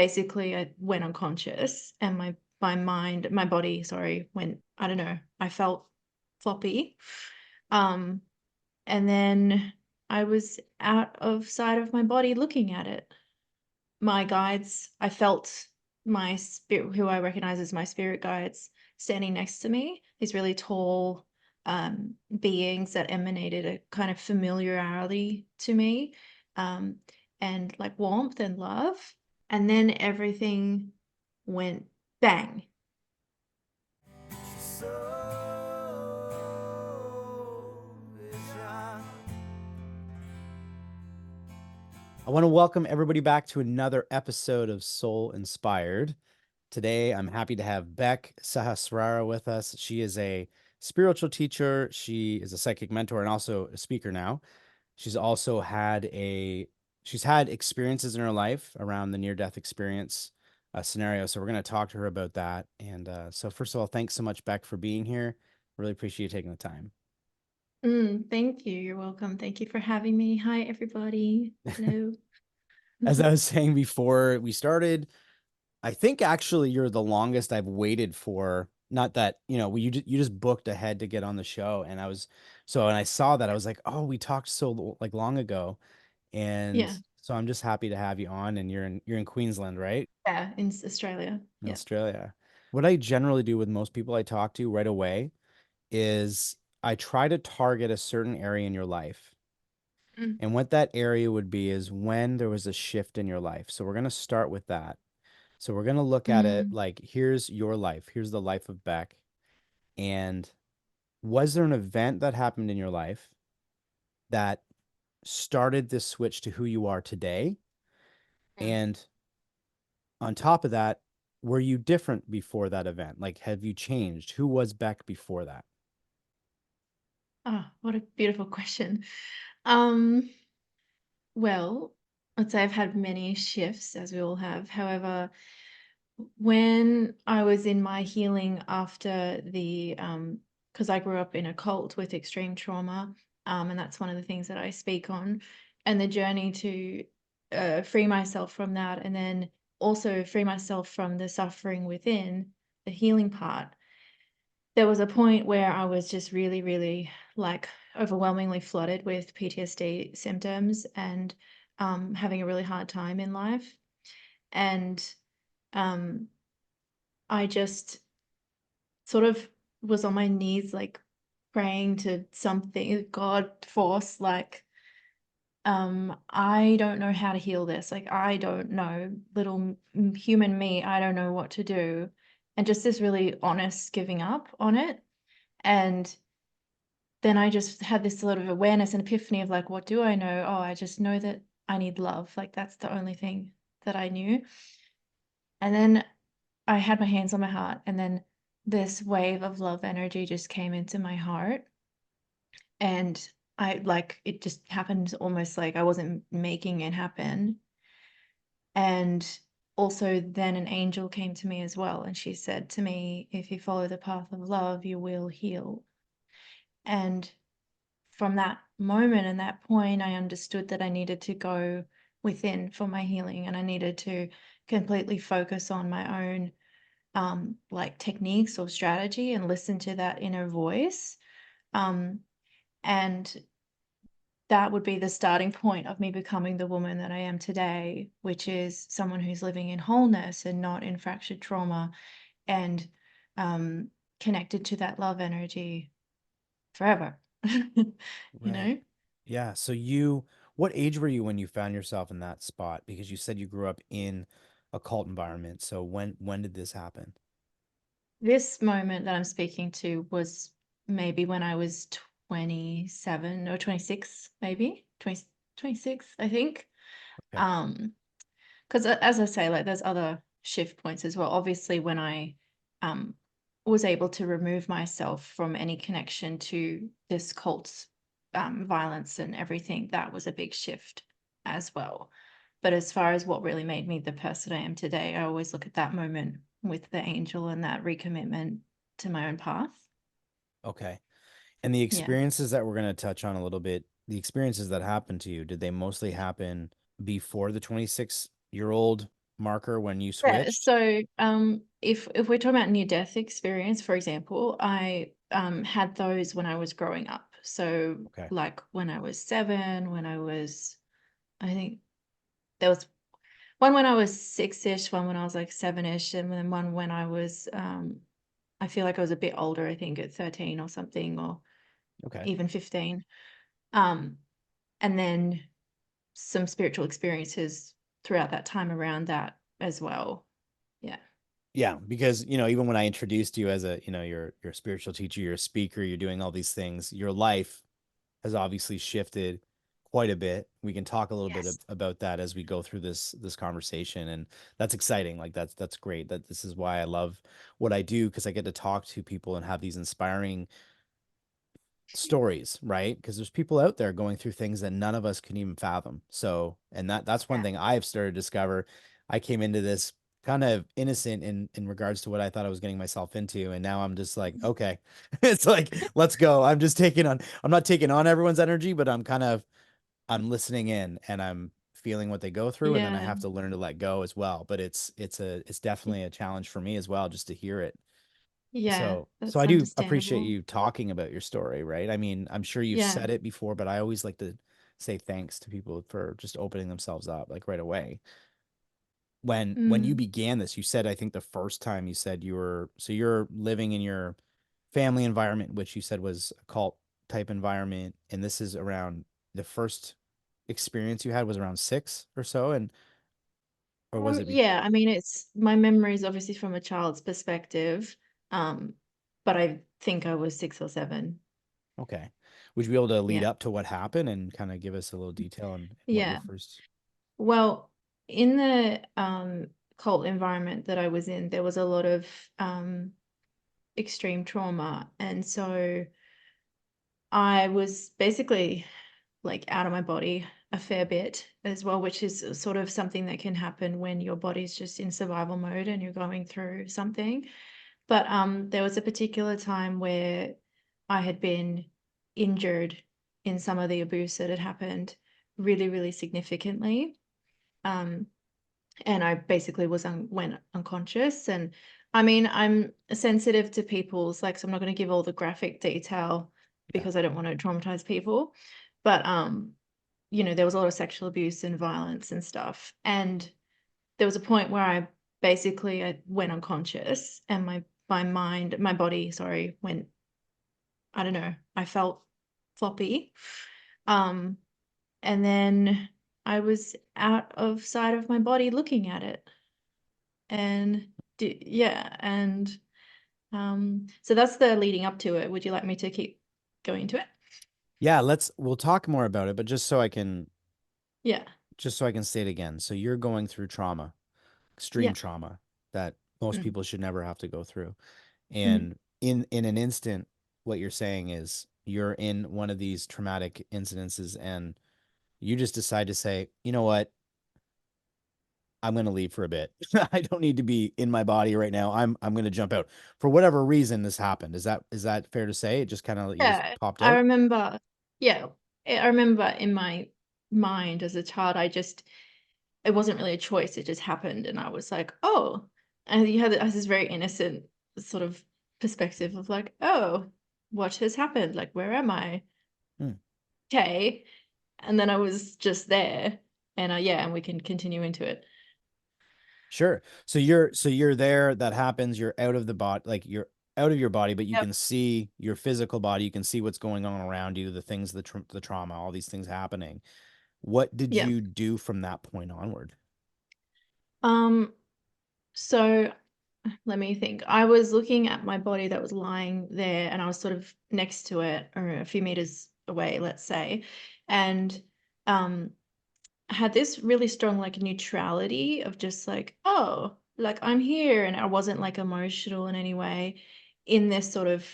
basically I went unconscious, and my body, sorry, went, I don't know, I felt floppy. And then I was out of sight of my body looking at it. My guides, I felt my spirit, who I recognize as my spirit guides, standing next to me, these really tall beings that emanated a kind of familiarity to me, um, and like warmth and love. And then everything went bang. I want to welcome everybody back to another episode of Soul Inspired. Today, I'm happy to have Becc Sahasrara with us. She is a spiritual teacher. She is a psychic mentor and also a speaker now. She's also she's had experiences in her life around the near-death experience scenario. So we're going to talk to her about that. And so first of all, thanks so much, Becc, for being here. Really appreciate you taking the time. Thank you. You're welcome. Thank you for having me. Hi, everybody. Hello. As I was saying before we started, I think actually you're the longest I've waited for. Not that, you just booked ahead to get on the show. And and I saw that I was like, oh, we talked so like long ago. And Yeah. so I'm just happy to have you on, and you're in Queensland, right? Yeah, in Australia. In Yeah. Australia. What I generally do with most people I talk to right away is I try to target a certain area in your life. Mm. And what that area would be is when there was a shift in your life. So we're going to start with that. So we're going to look at it Mm. like, here's your life. Here's the life of Becc. And was there an event that happened in your life that started this switch to who you are today? Mm. And on top of that, were you different before that event? Like, have you changed? Who was Becc before that? Oh, what a beautiful question. Um, well, I'd say I've had many shifts, as we all have. However, when I was in my healing after because I grew up in a cult with extreme trauma, and that's one of the things that I speak on, and the journey to free myself from that, and then also free myself from the suffering within, the healing part. There was a point where I was just really, really like overwhelmingly flooded with PTSD symptoms, and having a really hard time in life. And um, I just sort of was on my knees, like praying to something, God force, like, I don't know how to heal this. Like, I don't know, little human me, I don't know what to do. And just this really honest giving up on it. And then I just had this sort of awareness and epiphany of like, what do I know? Oh, I just know that I need love. Like, that's the only thing that I knew. And then I had my hands on my heart, and then this wave of love energy just came into my heart. And I like it just happened almost like I wasn't making it happen. And also, then an angel came to me as well. And she said to me, if you follow the path of love, you will heal. And from that moment and that point, I understood that I needed to go within for my healing, and I needed to completely focus on my own like techniques or strategy and listen to that inner voice. Um, and that would be the starting point of me becoming the woman that I am today, which is someone who's living in wholeness and not in fractured trauma, and um, connected to that love energy forever. You Right. know, Yeah. What age were you when you found yourself in that spot? Because you said you grew up in a cult environment. So when did this happen? this moment that I'm speaking to was maybe when I was 27 or 26, maybe 26, I think. Okay. Um, because as I say, like there's other shift points as well. Obviously, when I um was able to remove myself from any connection to this cult's violence and everything, that was a big shift as well. But as far as what really made me the person I am today, I always look at that moment with the angel and that recommitment to my own path. Okay. And the Yeah. experiences that we're going to touch on a little bit, the experiences that happened to you, did they mostly happen before the 26-year-old marker when you Yeah, switched? so if we're talking about near death experience, for example, I had those when I was growing up. So Okay. like when I was 7, when I was, I think there was one when I was 6-ish, one when I was like 7-ish, and then one when I was I feel like I was a bit older, I think at 13 or something, or Okay. even 15. Um, and then some spiritual experiences throughout that time around that as well. Yeah. Yeah, because even when I introduced you as a, you're a spiritual teacher, you're a speaker, you're doing all these things, your life has obviously shifted quite a bit. We can talk a little bit Yes. about that as we go through this conversation, and that's exciting. Like that's great. That this is why I love what I do, because I get to talk to people and have these inspiring stories, right? Because there's people out there going through things that none of us can even fathom. So, and that's one Yeah. thing I've started to discover. I came into this kind of innocent in regards to what I thought I was getting myself into, and now I'm just like, okay, it's like, let's go. I'm not taking on everyone's energy, but I'm listening in, and I'm feeling what they go through, and then I Yeah. have to learn to let go as well. But it's definitely a challenge for me as well, just to hear it. Yeah, So that's I do appreciate understandable. you talking about your story, right? I mean, I'm sure you've Yeah. said it before, but I always like to say thanks to people for just opening themselves up like right away. When you Mm. began this, you said, I think the first time you said you're living in your family environment, which you said was a cult type environment, and this is around the first experience you had was around 6 or so, and or was it Yeah, I mean, it's my memories obviously from a child's perspective, um, but I think I was 6 or 7. okay. Would you be able to lead Yeah. up to what happened and kind of give us a little detail on what your Yeah. first Well, in the cult environment that I was in, there was a lot of extreme trauma, and so I was basically like out of my body a fair bit as well, which is sort of something that can happen when your body's just in survival mode and you're going through something. But there was a particular time where I had been injured in some of the abuse that had happened really, really significantly. Um, and I basically went unconscious. And I mean, I'm sensitive to people's like, so I'm not going to give all the graphic detail yeah. because I don't want to traumatize people. But there was a lot of sexual abuse and violence and stuff. And there was a point where I went unconscious, and my body, sorry, went, I don't know, I felt floppy. Um, and then I was out of sight of my body looking at it. And yeah, and so that's the leading up to it. Would you like me to keep going into it? Yeah, we'll talk more about it, but Yeah. just so I can say it again. So you're going through trauma, extreme Yeah. trauma that most Mm. people should never have to go through. Mm. And in an instant, what you're saying is you're in one of these traumatic incidences, and you just decide to say, you know what? I'm going to leave for a bit. I don't need to be in my body right now. I'm going to jump out. For whatever reason this happened. Is that fair to say? It just kind of you just Yeah, popped I out? remember. Yeah, I remember in my mind as a child, it wasn't really a choice. It just happened, and I was like, oh, and you had this very innocent sort of perspective of like, oh, what has happened? Like, where am I? Hmm. Okay, and then I was just there, and yeah, and we can continue into it. Sure. So you're there, that happens, you're out of the body, like you're out of your body, but you Yep. can see your physical body, you can see what's going on around you, the things, the trauma, all these things happening. What did Yeah. you do from that point onward? Um. So let me think. I was looking at my body that was lying there, and I was sort of next to it, or a few meters away, let's say, and um, I had this really strong like neutrality of just like, oh, like I'm here, and I wasn't like emotional in any way, in this sort of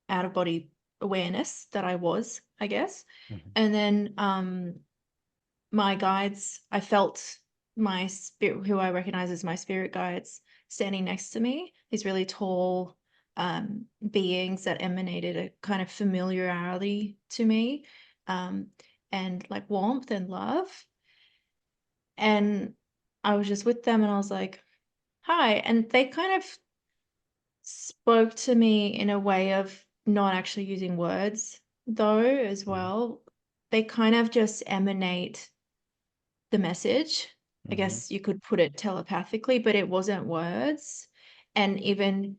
out of body awareness that I was, I guess. Mhm. And then my guides, I felt my spirit, who I recognize as my spirit guides, standing next to me, these really tall beings that emanated a kind of familiarity to me, um, and like warmth and love. And I was just with them and I was like, hi. And they kind of spoke to me in a way of not actually using words, though, as Mhm. well. They kind of just emanate the message. I Mhm. guess you could put it telepathically, but it wasn't words. And even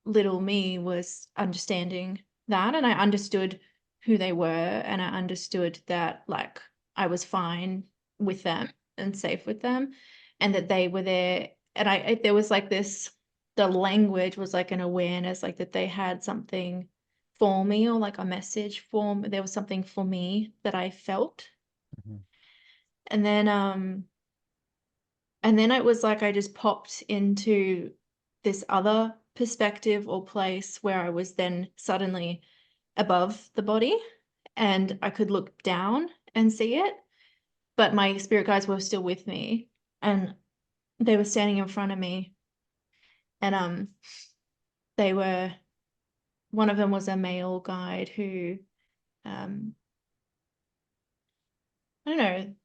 little me was understanding that, and I understood who they were, and I understood that, like, I was fine with them and safe with them, and that they were there. And there was like this, the language was like an awareness, like that they had something for me, or like a message for me. There was something for me that I felt. Mhm. And then it was like I just popped into this other perspective or place where I was then suddenly above the body, and I could look down and see it, but my spirit guides were still with me, and they were standing in front of me, and they were, one of them was a male guide who, um I don't know,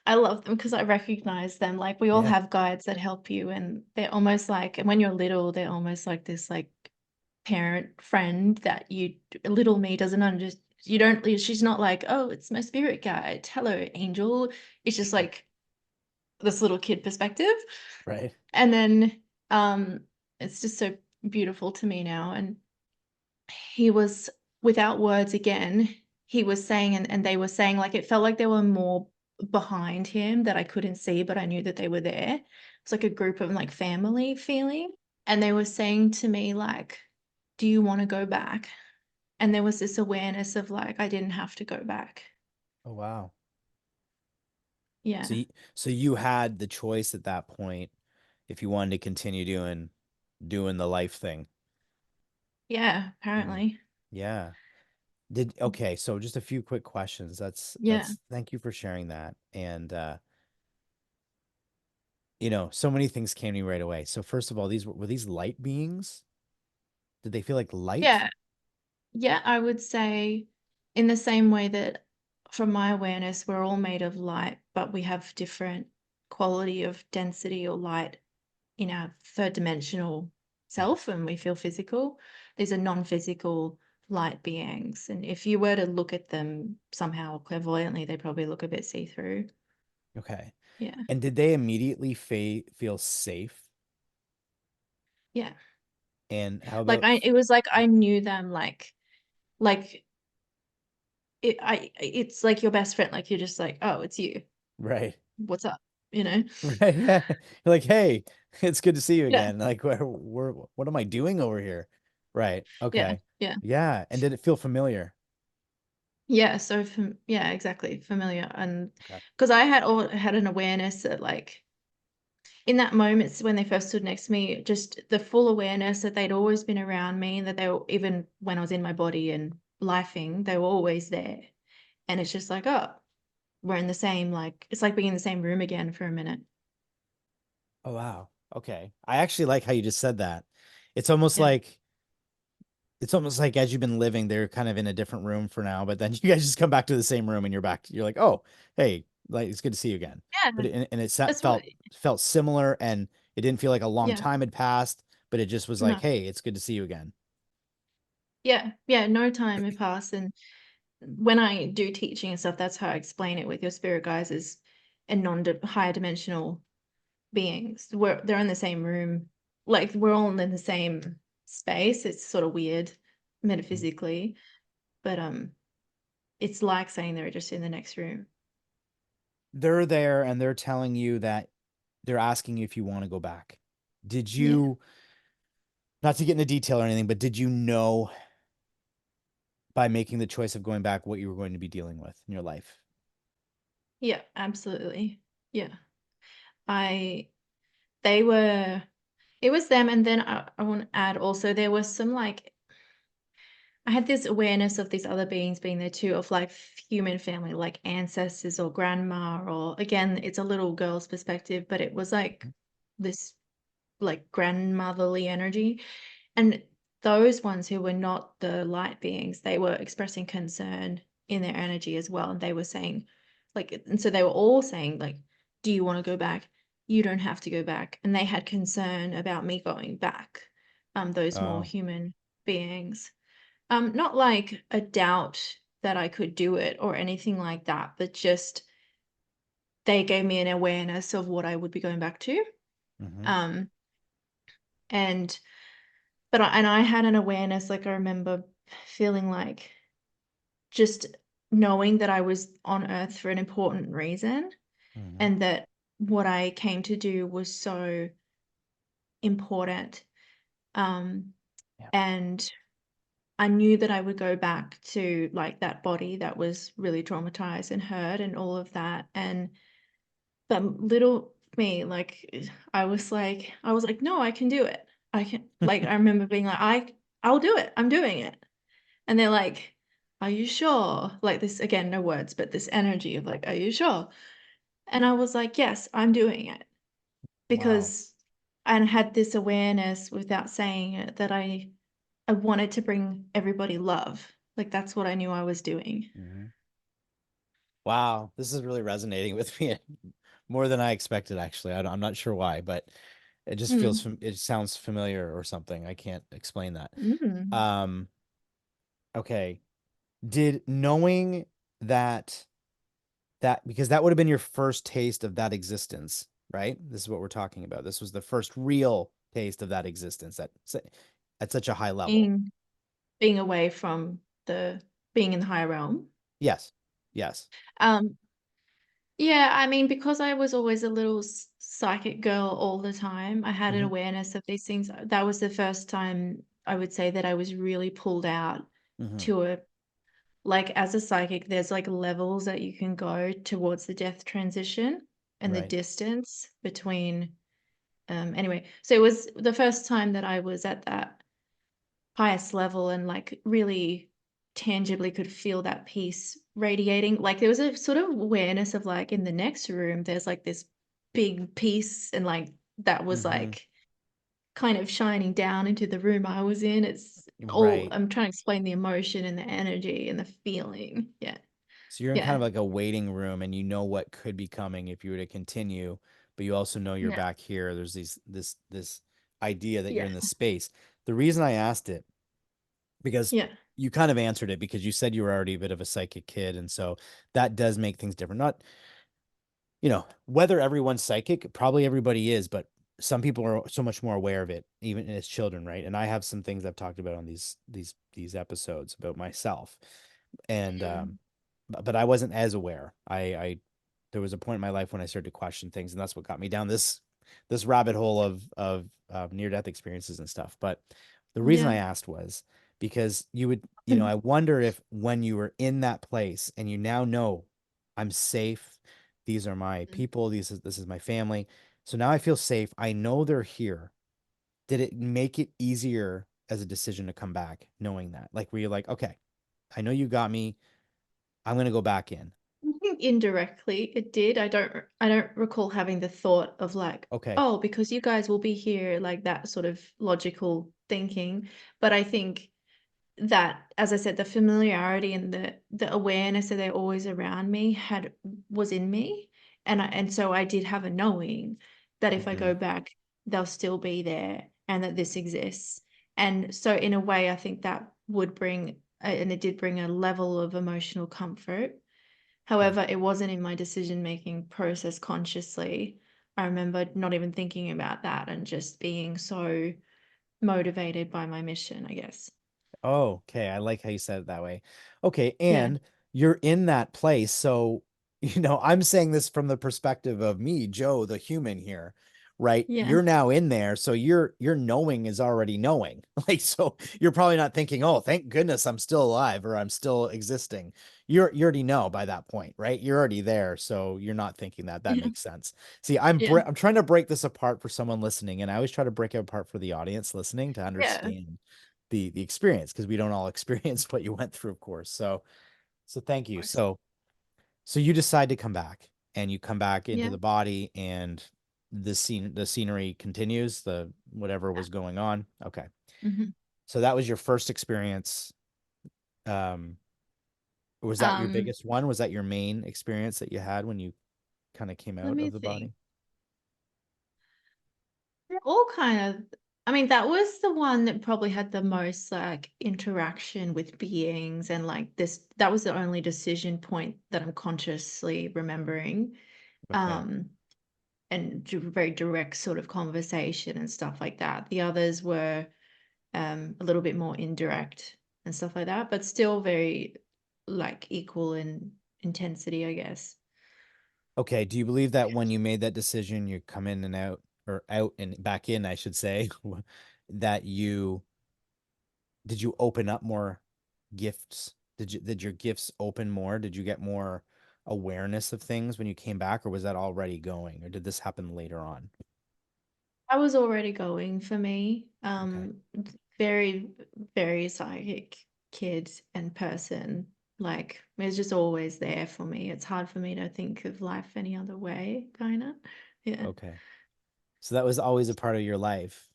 I love them because I recognize them. Like, we all Yeah. have guides that help you, and they're almost like, and when you're little, they're almost like this, like, parent friend that you, little me doesn't understand. You don't, she's not like, oh, it's my spirit guide, hello angel. It's just like this little kid perspective. Right. And then it's just so beautiful to me now. And he was, without words again, he was saying, and they were saying, like, it felt like there were more behind him that I couldn't see, but I knew that they were there. It's like a group of, like, family feeling. And they were saying to me, like, do you want to go back? And there was this awareness of, like, I didn't have to go back. Oh, wow. So Yeah. you, so you had the choice at that point if you wanted to continue doing the life thing. Yeah, Mhm. apparently. Yeah. Okay, so just a few quick questions. Yeah. Thank you for sharing that. And so many things came to me right away. So first of all, these were these light beings? Did they feel like light? Yeah. Yeah, I would say, in the same way that, from my awareness, we're all made of light, but we have different quality of density or light in our third dimensional Mhm. self, and we feel physical. These are non-physical light beings. And if you were to look at them somehow clairvoyantly, they probably look a bit see-through. Okay. Yeah. And did they immediately feel safe? Yeah. And how Like, about it was like I knew them, like it's like your best friend. Like, you're just like, oh, it's you. right. What's up? You know? Right. Yeah. You're like, hey, it's good to see you Yeah. again. Like, what am I doing over here? Right. Yeah. Okay. Yeah. Yeah. And did it feel familiar? Yeah. So, yeah, exactly. Familiar. And Okay. because I had an awareness that, like, in that moment when they first stood next to me, just the full awareness that they'd always been around me, and that they were, even when I was in my body and lifing, they were always there. And it's just like, oh, we're in the same, like, it's like being in the same room again for a minute. Oh, wow. Okay. I actually like how you just said that. It's almost Yeah. like it's almost like as you've been living, they're kind of in a different room for now, but then you guys just come back to the same room and you're like, oh, hey, like it's good to see you again. Yeah. And it That's what, felt similar and it didn't feel like a long yeah. time had passed, but it just was like, No. hey, it's good to see you again. Yeah. Yeah. No time had passed. And when I do teaching and stuff, that's how I explain it with your spirit guides, is a higher dimensional beings. They're in the same room, like, we're all in the same space. It's sort of weird metaphysically, but it's like saying they're just in the next room. They're there and they're telling you that they're asking you if you want to go back. Did Yeah. you, not to get into detail or anything, but did you know by making the choice of going back what you were going to be dealing with in your life? Yeah, absolutely. Yeah. I they were It was them, and then I want to add also, there was some, like, I had this awareness of these other beings being there too, of, like, human family, like ancestors or grandma, or, again, it's a little girl's perspective, but it was like this, like, grandmotherly energy. And those ones who were not the light beings, they were expressing concern in their energy as well. And they were saying, like, and so they were all saying, like, do you want to go back? you don't have to go back. And they had concern about me going back, those more Oh. human beings. Not like a doubt that I could do it or anything like that, but just they gave me an awareness of what I would be going back to. Mm-hmm. Um, and and I had an awareness, like I remember feeling like just knowing that I was on earth for an important reason Mm-hmm. and that what I came to do was so important. Um, Yeah. and I knew that I would go back to like that body that was really traumatized and hurt and all of that. And but little me, like I was like, no, I can do it. I can like I remember being like, I'll do it. I'm doing it. And they're like, are you sure? Like this again, no words, but this energy of like, are you sure? And I was like, yes, I'm doing it. Wow. Because I had this awareness without saying it that I wanted to bring everybody love. Like that's what I knew I was doing. Mm-hmm. Wow. This is really resonating with me more than I expected, actually. I'm not sure why, but it just feels, Mm. it sounds familiar or something. I can't explain that. Mm. Um, okay. Did knowing that because that would have been your first taste of that existence, right? This is what we're talking about. This was the first real taste of that existence at such a high level. Being being away from the being in the higher realm. Yes. Yes. Um, yeah, I mean, because I was always a little psychic girl all the time, I had an Hmm. awareness of these things. That was the first time I would say that I was really pulled out Hmm. to a like as a psychic, there's like levels that you can go towards the death transition and the Right. distance between anyway. So it was the first time that I was at that highest level and like really tangibly could feel that peace radiating. Like there was a sort of awareness of like in the next room, there's like this big peace and like that was Hmm. like kind of shining down into the room I was in. It's all Right. I'm trying to explain the emotion and the energy and the feeling. Yeah. So you're in kind Yeah. of like a waiting room and you know what could be coming if you were to continue, but you also know you're Yeah. back here. There's this idea that you're Yeah. in this space. The reason I asked it because Yeah. you kind of answered it because you said you were already a bit of a psychic kid, and so that does make things different. Not, whether everyone's psychic, probably everybody is, but some people are so much more aware of it, even as children, right? And I have some things I've talked about on these episodes about myself, and Mm. but I wasn't as aware. There was a point in my life when I started to question things, and that's what got me down this rabbit hole of near death experiences and stuff. But the reason I Yeah. asked was because you would, I wonder if when you were in that place and you now know I'm safe, these are my people, this is my family. So now I feel safe. I know they're here. Did it make it easier as a decision to come back, knowing that? Like, were you like, okay, I know you got me. I'm gonna go back in. I think indirectly it did. I don't recall having the thought of like, Okay. oh, because you guys will be here, like that sort of logical thinking. But I think that, as I said, the familiarity and the awareness that they're always around me had was in me. And so I did have a knowing that if I Hmm. go back, they'll still be there and that this exists. And so in a way, I think that would bring and it did bring a level of emotional comfort. Okay. However, it wasn't in my decision-making process consciously. I remember not even thinking about that and just being so motivated by my mission, I guess. Oh, okay. I like how you said it that way. Okay. Yeah. And you're in that place. So, I'm saying this from the perspective of me, Joe, the human here, right? Yeah. You're now in there. So your knowing is already knowing. Like, so you're probably not thinking, oh, thank goodness I'm still alive or I'm still existing. You already know by that point, right? You're already there. So you're not thinking that. That Yeah. makes sense. See, I'm Yeah. I'm trying to break this apart for someone listening, and I always try to break it apart for the audience listening to Yeah. understand the experience because we don't all experience what you went through, of course. So thank Of you. course. So you decide to come back and you come back into Yeah. the body and the scenery continues, the whatever was going on. Okay. Mhm. So that was your first experience. Um, was that your Um, biggest one? Was that your main experience that you had when you kind of came let out me of the think. body? They're all kind of, I mean, that was the one that probably had the most like interaction with beings, and like this, that was the only decision point that I'm consciously remembering. Okay. Um, and very direct sort of conversation and stuff like that. The others were a little bit more indirect and stuff like that, but still very like equal in intensity, I guess. Okay. Do you believe that when you made that decision, you come in and out, or out and back in, I should say, that you did you open up more gifts? Did your gifts open more? Did you get more awareness of things when you came back, or was that already going, or did this happen later on? I was already going for me. Okay. Very, very psychic kid and person. Like it was just always there for me. It's hard for me to think of life any other way, kind of. Yeah. Okay. So that was always a part of your life.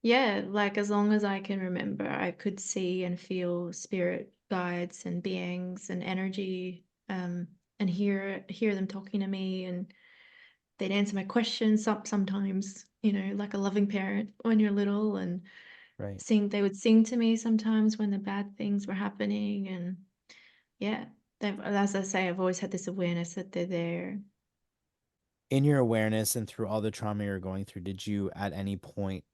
Yeah, like as long as I can remember, I could see and feel spirit guides and beings and energy, and hear them talking to me, and they'd answer my questions sometimes, like a loving parent when you're little, and Right. they would sing to me sometimes when the bad things were happening, and yeah, as I say, I've always had this awareness that they're there. In your awareness and through all the trauma you're going through, did you at any point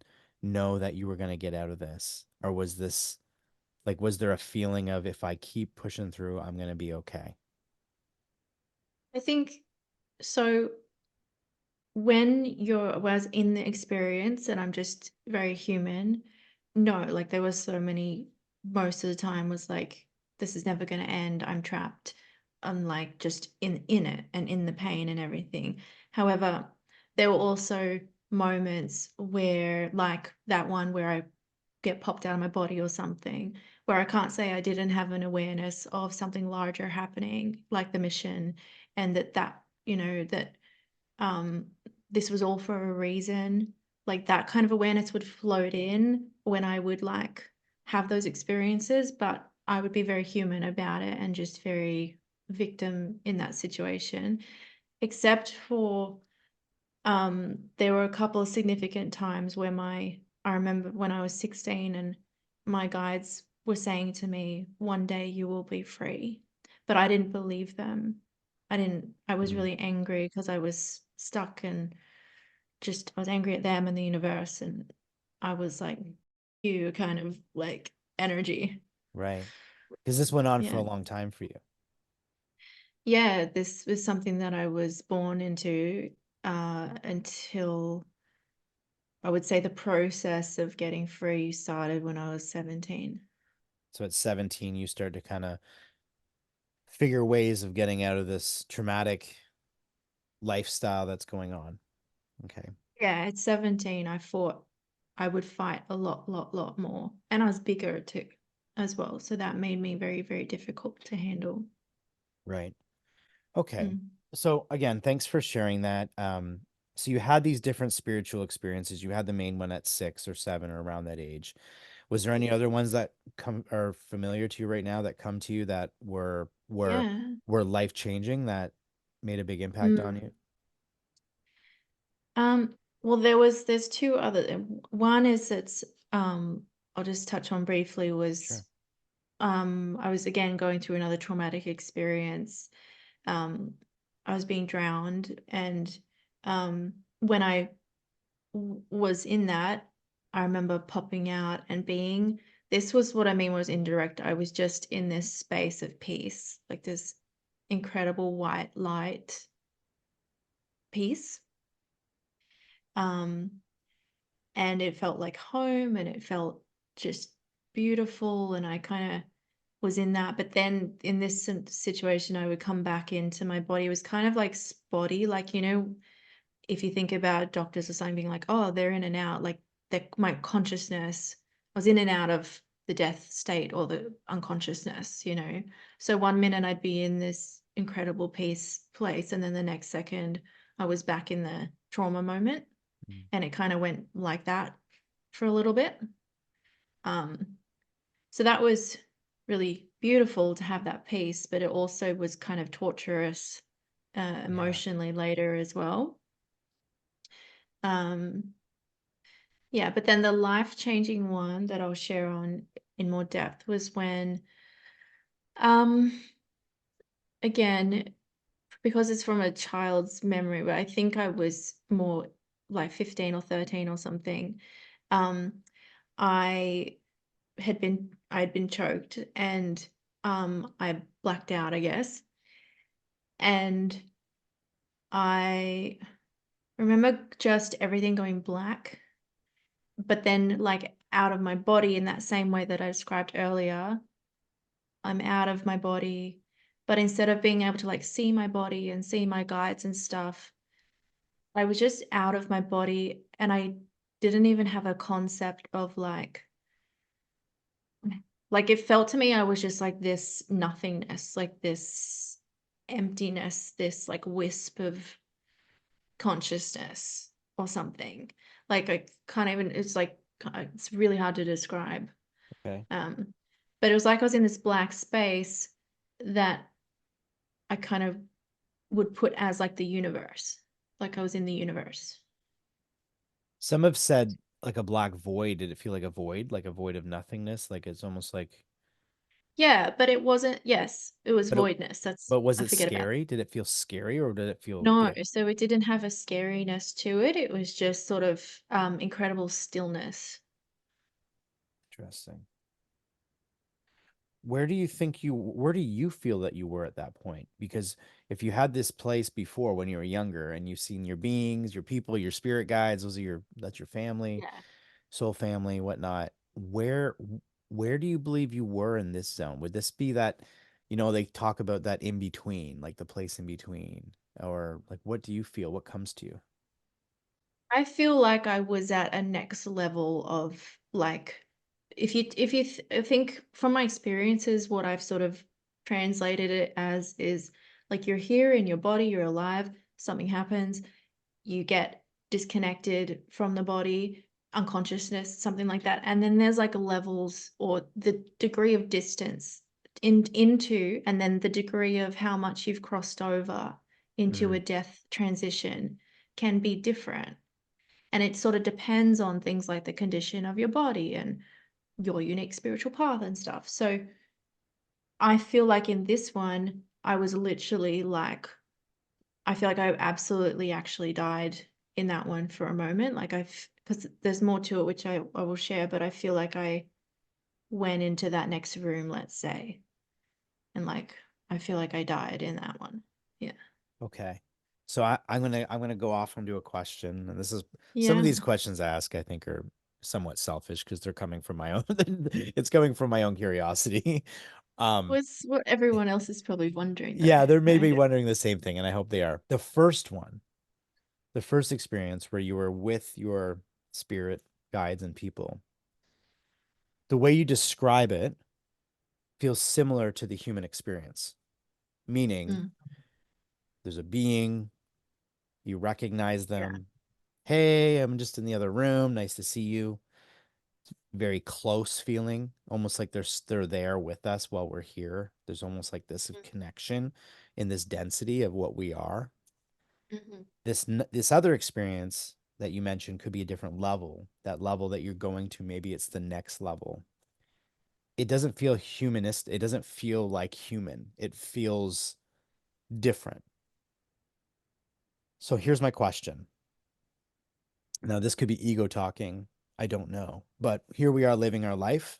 know that you were going to get out of this? Or was this like, was there a feeling of if I keep pushing through, I'm going to be okay? I think so. When I was in the experience and I'm just very human, no, like there was so many, most of the time was like, this is never going to end. I'm trapped. I'm like just in it and in the pain and everything. However, there were also moments where, like that one where I get popped out of my body or something, where I can't say I didn't have an awareness of something larger happening, like the mission, and that um this was all for a reason. Like that kind of awareness would float in when I would like have those experiences, but I would be very human about it and just very victim in that situation, except for there were a couple of significant times where I remember when I was 16 and my guides were saying to me, one day you will be free. But I didn't believe them. I was Mhm. really angry because I was stuck, and just I was angry at them and the universe, and I was like, you kind of like energy. Right. Because this went on for Yeah. a long time for you. Yeah, this was something that I was born into, until I would say the process of getting free started when I was 17. So at 17, you started to kind of figure ways of getting out of this traumatic lifestyle that's going on. Okay. Yeah, at 17, I thought I would fight a lot more. And I was bigger too, as well. So that made me very, very difficult to handle. Right. Okay. Mm. So again, thanks for sharing that. So you had these different spiritual experiences. You had the main one at 6 or 7 or around that age. Was there any other ones that come are familiar to you right now that come to you that Yeah. were life changing, that made a big impact on Mm. you? Well, there's two other. One is it's I'll just touch on briefly was Sure. I was again going through another traumatic experience. Um, I was being drowned, and when I was in that, I remember popping out and being. This was what I mean was indirect. I was just in this space of peace, like this incredible white light peace. Um, and it felt like home, and it felt just beautiful, and I kind of was in that. But then in this situation, I would come back into my body. It was kind of like spotty, like if you think about doctors or something being like, oh, they're in and out, like that my consciousness was in and out of the death state or the unconsciousness. So one minute I'd be in this incredible peace place, and then the next second I was back in the trauma moment, Mm. and it kind of went like that for a little bit. Um, so that was really beautiful to have that peace, but it also was kind of torturous Yeah. emotionally later as well. Yeah, but then the life-changing one that I'll share on in more depth was when, um, again, because it's from a child's memory, but I think I was more like 15 or 13 or something. Um, I I'd been choked and I blacked out, I guess. And I remember just everything going black, but then like out of my body in that same way that I described earlier. I'm out of my body, but instead of being able to like see my body and see my guides and stuff, I was just out of my body and I didn't even have a concept of like it felt to me I was just like this nothingness, like this emptiness, this like wisp of consciousness or something. Like I can't even, it's like it's really hard to describe. Okay. Um, but it was like I was in this black space that I kind of would put as like the universe, like I was in the universe. Some have said like a black void. Did it feel like a void of nothingness? Like it's almost like, Yeah, but it wasn't, yes, it was but it, voidness. That's, but was I it forget about. scary? Did it feel scary or did it feel No, good? so it didn't have a scariness to it. It was just sort of incredible stillness. Interesting. Where do you feel that you were at that point? Because if you had this place before when you were younger and you've seen your beings, your people, your spirit guides, that's your family, Yeah. soul family, whatnot. Where do you believe you were in this zone? Would this be that, they talk about that in between, like the place in between, or like what do you feel? What comes to you? I feel like I was at a next level of like, I think from my experiences, what I've sort of translated it as is like you're here in your body, you're alive, something happens, you get disconnected from the body, unconsciousness, something like that. And then there's like levels or the degree of distance into, and then the degree of how much you've crossed over into Mm, a death transition can be different. And it sort of depends on things like the condition of your body and your unique spiritual path and stuff. So I feel like in this one, I was literally like, I feel like I absolutely actually died in that one for a moment. Like because there's more to it, which I will share, but I feel like I went into that next room, let's say, and like I feel like I died in that one. Yeah. okay. So I'm gonna go off and do a question, and this is some of Yeah. these questions I ask I think are somewhat selfish because they're coming from my own. It's coming from my own curiosity. Um, Was what everyone else is probably wondering though, yeah, they're maybe right? wondering the same thing, and I hope they are. The first one, the first experience where you were with your spirit guides and people, the way you describe it feels similar to the human experience, meaning Mm, there's a being, you recognize yeah. them. Hey, I'm just in the other room. Nice to see you. Very close feeling, almost like they're there with us while we're here. There's almost like this connection in this density of what we are. Mm-hmm. This other experience that you mentioned could be a different level. That level that you're going to, maybe it's the next level. It doesn't feel humanist. It doesn't feel like human. It feels different. So here's my question. Now, this could be ego talking. I don't know. But here we are living our life.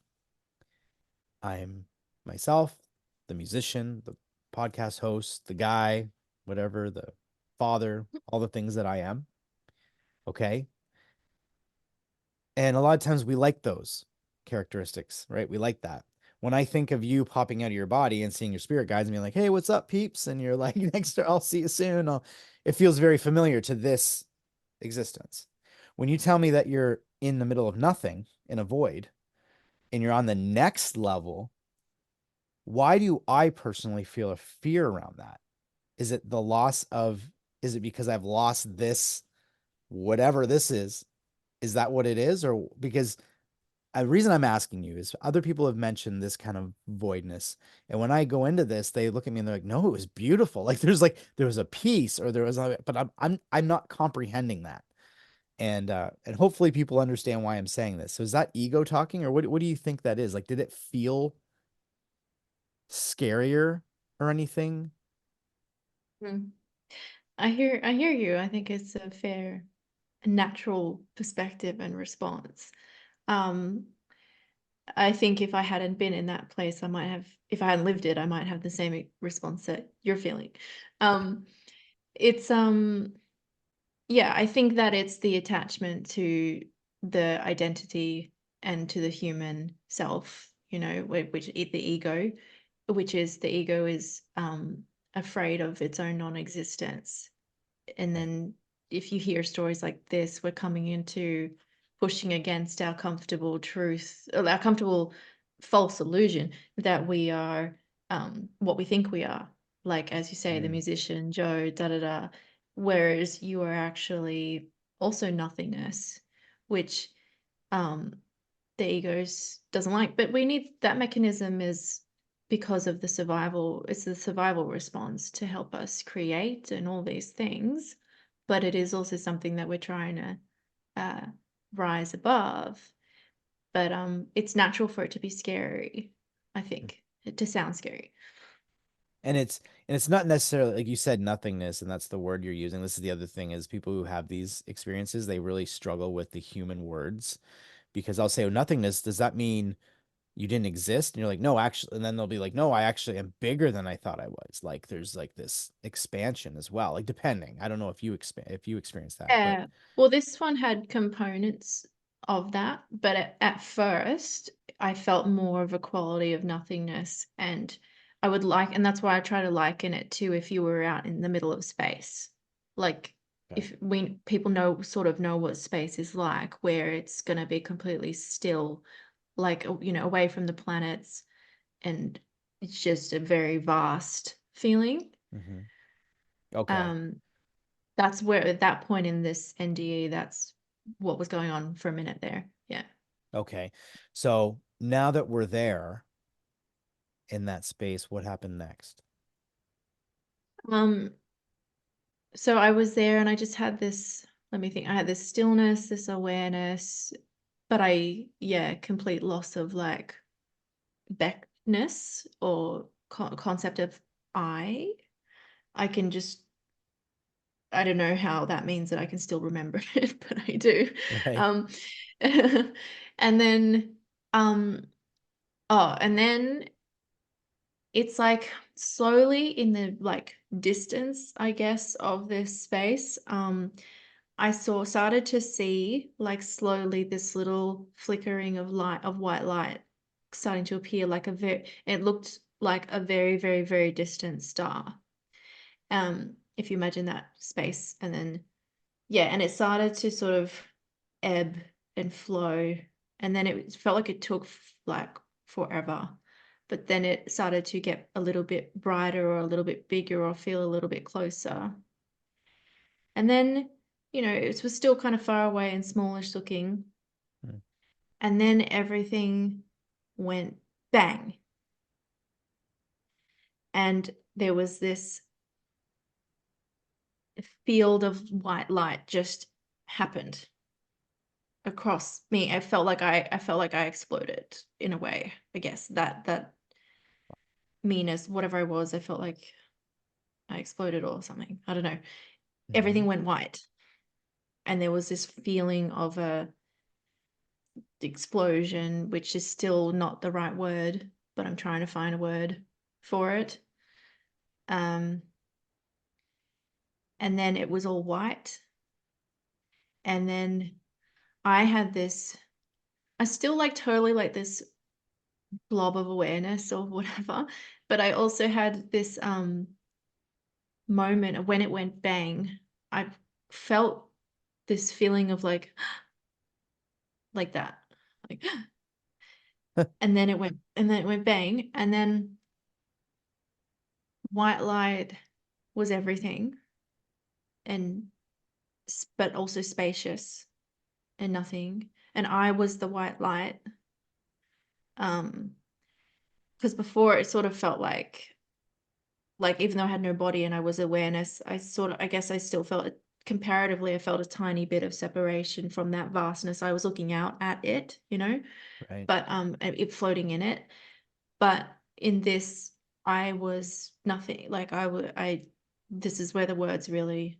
I'm myself, the musician, the podcast host, the guy, whatever, the father, all the things that I am. Okay. And a lot of times we like those characteristics, right? We like that. When I think of you popping out of your body and seeing your spirit guides and being like, hey, what's up, peeps? And you're like, next to, I'll see you soon. It feels very familiar to this existence. When you tell me that you're in the middle of nothing in a void and you're on the next level, why do I personally feel a fear around that? Is it the loss of, is it because I've lost this, whatever this is? Is that what it is? Or because the reason I'm asking you is other people have mentioned this kind of voidness. And when I go into this, they look at me and they're like, no, it was beautiful. Like there was a peace or there was, but I'm not comprehending that. And hopefully people understand why I'm saying this. So is that ego talking, or what do you think that is? Like, did it feel scarier or anything? Mm. I hear you. I think it's a fair, natural perspective and response. Um, I think if I hadn't been in that place, I might have, if I hadn't lived it, I might have the same response that you're feeling. Um, it's yeah, I think that it's the attachment to the identity and to the human self, you know, which the ego, which is the ego is afraid of its own non-existence. And Right. then if you hear stories like this, we're coming into pushing against our comfortable truth, or our comfortable false illusion that we are what we think we are. Like, as you say, the Mm, musician, Joe, da da da. Whereas you are actually also nothingness, which um, the egos doesn't like. But we need that mechanism is because of the survival, it's the survival response to help us create and all these things. But it is also something that we're trying to uh, rise above. But it's natural for it to be scary, I mm. think, to sound scary. And it's not necessarily like you said, nothingness, and that's the word you're using. This is the other thing is people who have these experiences, they really struggle with the human words because I'll say, oh, nothingness, does that mean you didn't exist? And you're like, no, actually, and then they'll be like, no, I actually am bigger than I thought I was. Like there's like this expansion as well. Like depending. I don't know if you experience that, but Yeah. Well, this one had components of that, but at first I felt more of a quality of nothingness. And I would like, and that's why I try to liken it to if you were out in the middle of space. Like okay. if we people know sort of know what space is like, where it's going to be completely still, like you know, away from the planets, and it's just a very vast feeling. Hmm. Okay. Um, that's where at that point in this NDE, that's what was going on for a minute there. Yeah. Okay. So now that we're there in that space, what happened next? Um, so I was there and I just had this, let me think, I had this stillness, this awareness, but yeah, complete loss of like Beckness or concept of I. I can just, I don't know how that means that I can still remember it, but I do. Right. Um, and then, um, oh, and then it's like slowly in the like distance, I guess, of this space. I started to see like slowly this little flickering of light, of white light starting to appear like it looked like a very, very, very distant star. If you imagine that space, and then yeah, and it started to sort of ebb and flow, and then it felt like it took like forever, but then it started to get a little bit brighter or a little bit bigger or feel a little bit closer. And then, you know, it was still kind of far away and smallish looking. Mm. And then everything went bang. And there was this field of white light just happened across me. I felt like I exploded in a way. I guess that meanness, whatever I was, I felt like I exploded or something. I don't know. Hmm. Everything went white, and there was this feeling of a explosion, which is still not the right word, but I'm trying to find a word for it. Um, and then it was all white, and then I had this. I still like totally like this blob of awareness or whatever, but I also had this moment of when it went bang, I felt this feeling of like that. Like and then it went bang, and then white light was everything, and but also spacious and nothing. And I was the white light. Because before it sort of felt like even though I had no body and I was awareness, I guess I still felt it comparatively, I felt a tiny bit of separation from that vastness. I was looking out at it, Right. but it floating in it. But in this, I was nothing. Like this is where the words really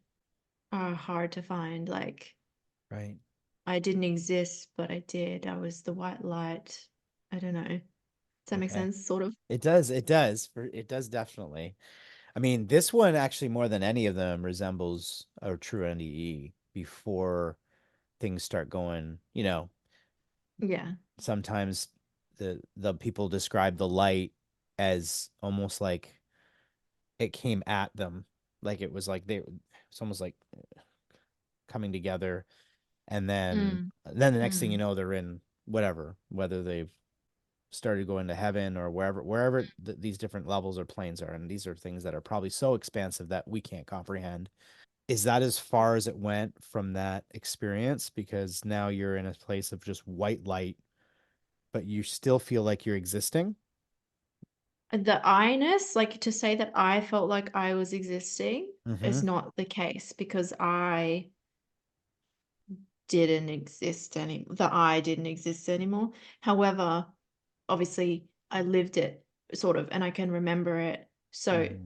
are hard to find. Like Right. I didn't exist, but I did. I was the white light. I don't know. Does that make Okay. sense? Sort of. It does. It does. It does definitely. I mean, this one actually more than any of them resembles a true NDE before things start going, Yeah. sometimes the people describe the light as almost like it came at them. Like it was like it's almost like coming together. And Mm, then the next thing you mm. know, they're in whatever, whether they've started going to heaven or wherever these different levels or planes are. And these are things that are probably so expansive that we can't comprehend. Is that as far as it went from that experience? Because now you're in a place of just white light, but you still feel like you're existing. The I-ness, like to say that I felt like I was existing is Mm-hmm. not the case because I didn't exist anymore. The I didn't exist anymore. However, obviously I lived it sort of and I can remember it. So Mm-hmm.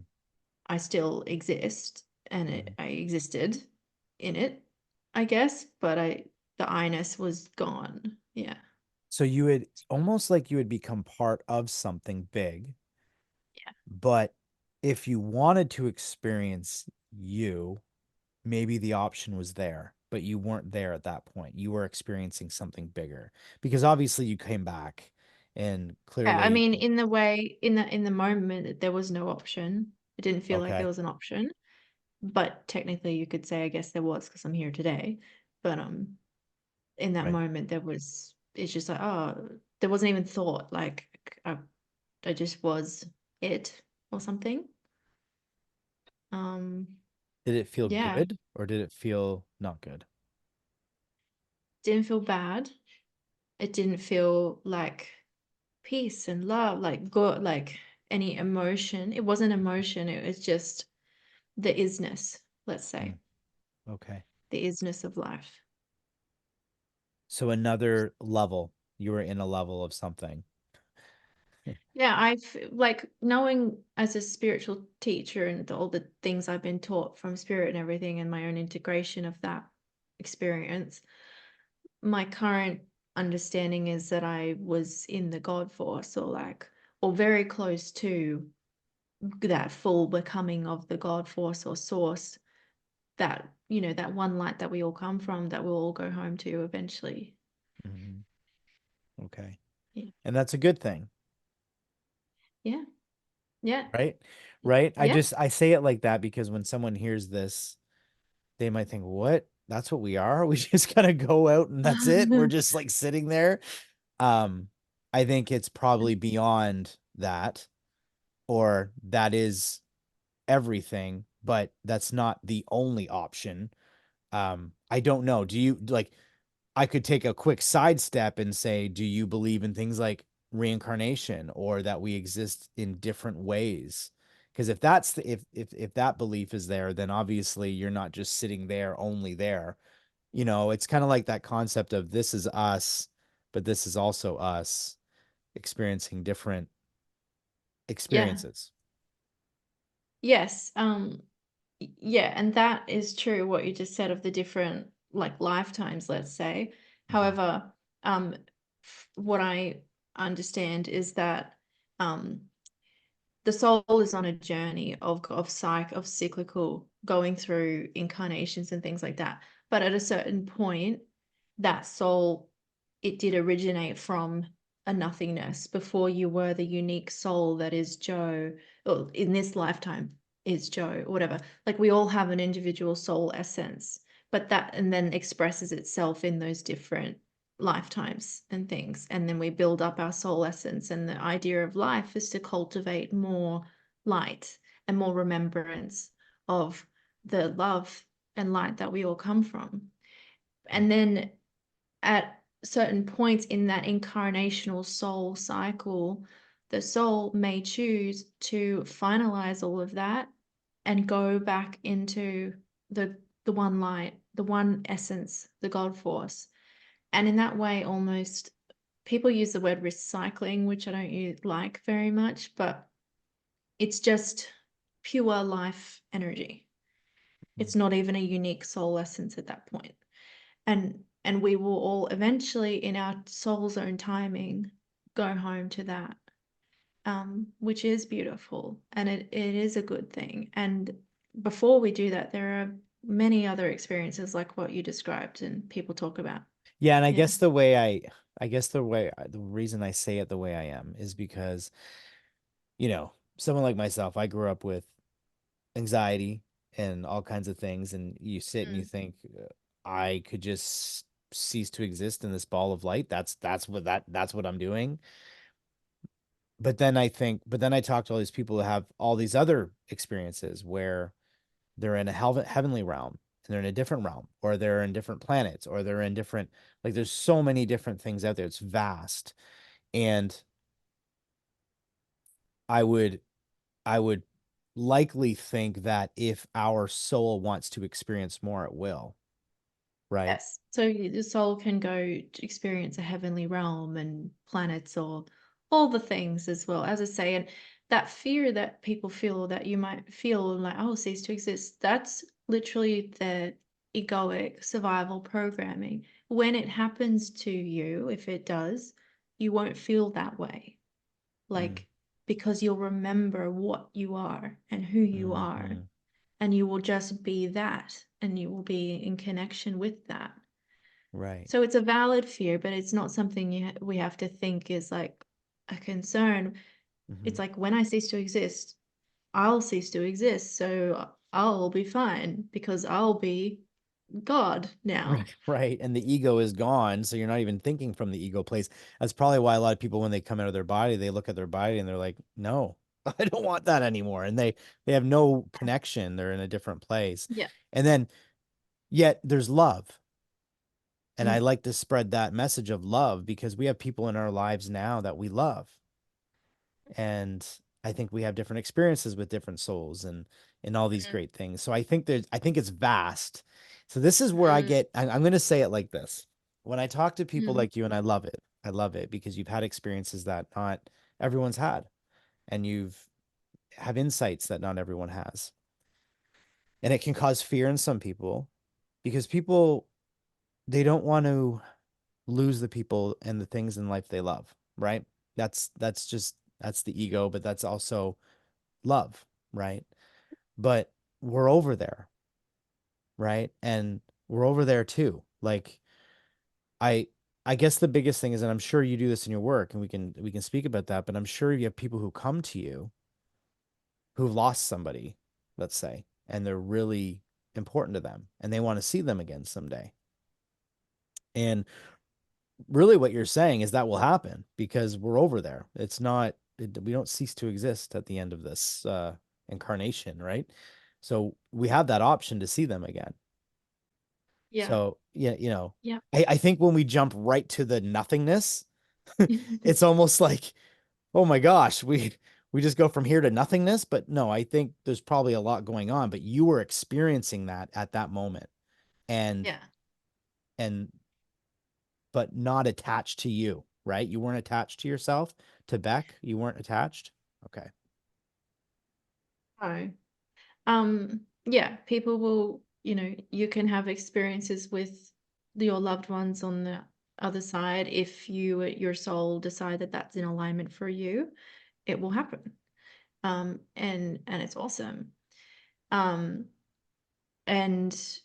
I still exist and Mm-hmm. I existed in it, I guess, but the I-ness was gone. Yeah. So you would almost like you would become part of something big, Yeah. but if you wanted to experience you, maybe the option was there, but you weren't there at that point. You were experiencing something bigger because obviously you came back and Yeah, I clearly, mean, in the way, in the moment, there was no option. It didn't feel like there okay, was an option, but technically, you could say, I guess there was because I'm here today. But in that right. moment, there was. It's just like, oh, there wasn't even thought. Like, I just was it or something. Um, Did it feel yeah, good or did it feel not good? didn't feel bad. It didn't feel like peace and love, like good, like any emotion. It wasn't emotion. It was just the isness, let's say, Mm, okay. the isness of life. So another level, you were in a level of something. Yeah, I've like knowing as a spiritual teacher and all the things I've been taught from spirit and everything, and my own integration of that experience, my current understanding is that I was in the God force or very close to that full becoming of the God force or source that, that one light that we all come from, that we'll all go home to eventually. Mhm. Okay. Yeah. And that's a good thing, Yeah. Yeah. right? Right? Yeah. I say it like that because when someone hears this, they might think, what? That's what we are? We just gotta go out and that's it. We're just like sitting there. Um, I think it's probably beyond that, or that is everything, but that's not the only option. I don't know. Do you like I could take a quick sidestep and say, do you believe in things like reincarnation or that we exist in different ways? Because if that's if that belief is there, then obviously you're not just sitting there only there. It's kind of like that concept of this is us, but this is also us experiencing different Yeah. experiences. Yes. Yeah, and that is true what you just said of the different like lifetimes, let's say. Mhm. However, what I understand is that um the soul is on a journey of cyclical going through incarnations and things like that. But at a certain point, that soul, it did originate from a nothingness before you were the unique soul that is Joe, or in this lifetime is Joe, or whatever. Like we all have an individual soul essence, but that and then expresses itself in those different lifetimes and things. And then we build up our soul essence. And the idea of life is to cultivate more light and more remembrance of the love and light that we all come from. And then at certain points in that incarnational soul cycle, the soul may choose to finalize all of that and go back into the the one light, the one essence, the God force. And in that way, almost people use the word recycling, which I don't like very much, but it's just pure life energy. Mm. It's not even a unique soul essence at that point. And we will all eventually, in our soul's own timing, go home to that, which is beautiful, and it is a good thing. And before we do that, there are many other experiences like what you described and people talk about. Yeah, and I Yeah. guess the reason I say it the way I am is because, someone like myself, I grew up with anxiety and all kinds of things, and you sit and you Mm. think, I could just cease to exist in this ball of light. That's what I'm doing. But then I talk to all these people who have all these other experiences where they're in a heavenly realm, and they're in a different realm, or they're in different planets, or they're in different, like, there's so many different things out there. It's vast. And I would I would likely think that if our soul wants to experience more, it will, right? Yes. So the soul can go to experience a heavenly realm and planets or all the things as well. As I say, and that fear that people feel, that you might feel like, oh, cease to exist, that's literally the egoic survival programming. When it happens to you, if it does, you won't feel that way. Mm, Like, because you'll remember what you are and who you are, mhm. and you will just be that, and you will be in connection with that. Right. So it's a valid fear, but it's not something we have to think is like a concern. Mhm. It's like, when I cease to exist, I'll cease to exist. So I'll be fine because I'll be God now. Right, right. And the ego is gone, so you're not even thinking from the ego place. That's probably why a lot of people, when they come out of their body, they look at their body and they're like, "No, I don't want that anymore." And they have no connection. They're in a different place. Yeah. And then yet there's love. And I Mm. like to spread that message of love because we have people in our lives now that we love. And I think we have different experiences with different souls and all these Mm. great things. So I think it's vast. So this is where Mm. I'm going to say it like this. When I talk to people Mm. like you, and I love it. I love it because you've had experiences that not everyone's had, and you've have insights that not everyone has. And it can cause fear in some people because people, they don't want to lose the people and the things in life they love, right? That's the ego, but that's also love, right? But we're over there, right? And we're over there too. Like, I I guess the biggest thing is, and I'm sure you do this in your work, and we can speak about that, but I'm sure you have people who come to you who've lost somebody, let's say, and they're really important to them and they want to see them again someday. And really what you're saying is that will happen because we're over there. We don't cease to exist at the end of this incarnation, right? So we have that option to see them again. Yeah. So yeah, Yeah. I think when we jump right to the nothingness, it's almost like, oh my gosh, we just go from here to nothingness. But no, I think there's probably a lot going on, but you were experiencing that at that moment, and Yeah. and but not attached to you, right? You weren't attached to yourself, to Beck. You weren't attached. Okay. Oh. Yeah, people will, you can have experiences with your loved ones on the other side. If your soul decide that that's in alignment for you, it will happen. And it's awesome. Um, and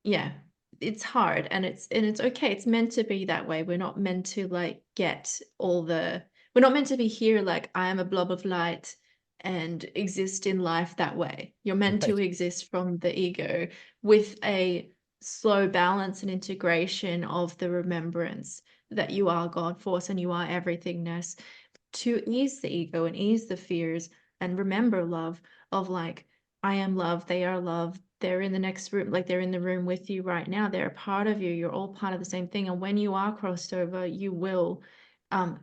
yeah, it's hard, and it's okay. It's meant to be that way. We're not meant to like get all the we're not meant to be here like, I am a blob of light and exist in life that way. You're meant to Right. exist from the ego with a slow balance and integration of the remembrance that you are God force and you are everythingness, to ease the ego and ease the fears, and remember love of like, I am love, they are love, they're in the next room, like they're in the room with you right now, they're a part of you, you're all part of the same thing. And when you are crossed over, you will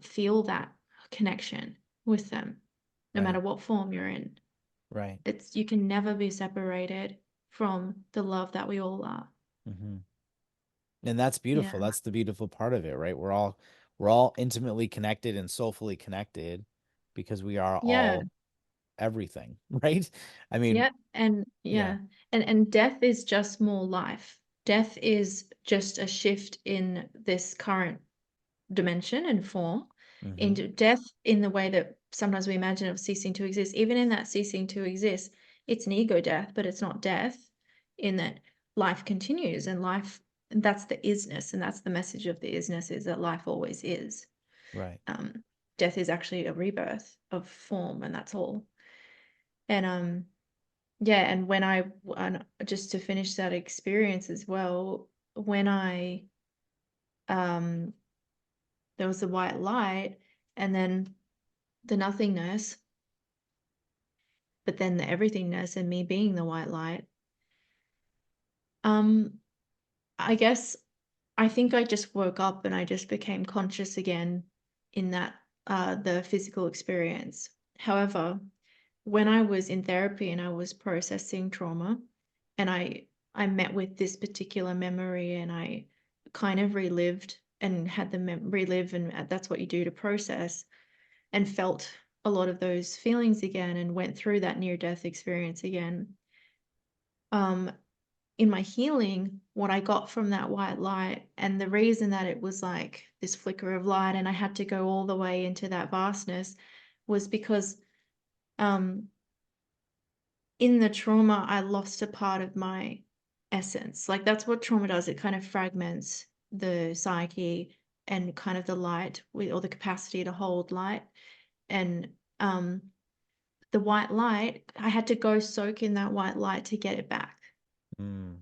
feel that connection with them, no matter Right. what form you're in. Right. You can never be separated from the love that we all are. Mm-hmm. And that's beautiful. Yeah. That's the beautiful part of it, right? We're all intimately connected and soulfully connected because we are Yeah. all everything, right? I mean, Yeah. And yeah. yeah. And death is just more life. Death is just a shift in this current dimension and form, Mm-hmm. into death in the way that sometimes we imagine of ceasing to exist. Even in that ceasing to exist, it's an ego death, but it's not death, in that life continues, and life, and that's the isness, and that's the message of the isness, is that life always is. Right. um Death is actually a rebirth of form, and that's all. And yeah, and and just to finish that experience as well, when I um there was the white light, and then the nothingness, but then the everythingness, and me being the white light. Um, I guess I think I just woke up and I just became conscious again in that the physical experience. However, when I was in therapy and I was processing trauma, and I met with this particular memory, and I kind of relived and had the relive, and that's what you do to process, and felt a lot of those feelings again, and went through that near death experience again. Um, in my healing, what I got from that white light, and the reason that it was like this flicker of light and I had to go all the way into that vastness, was because um, in the trauma, I lost a part of my essence. Like, that's what trauma does. It kind of fragments the psyche and kind of the light with, or the capacity to hold light. And um, the white light, I had to go soak in that white light to get it back. Mm.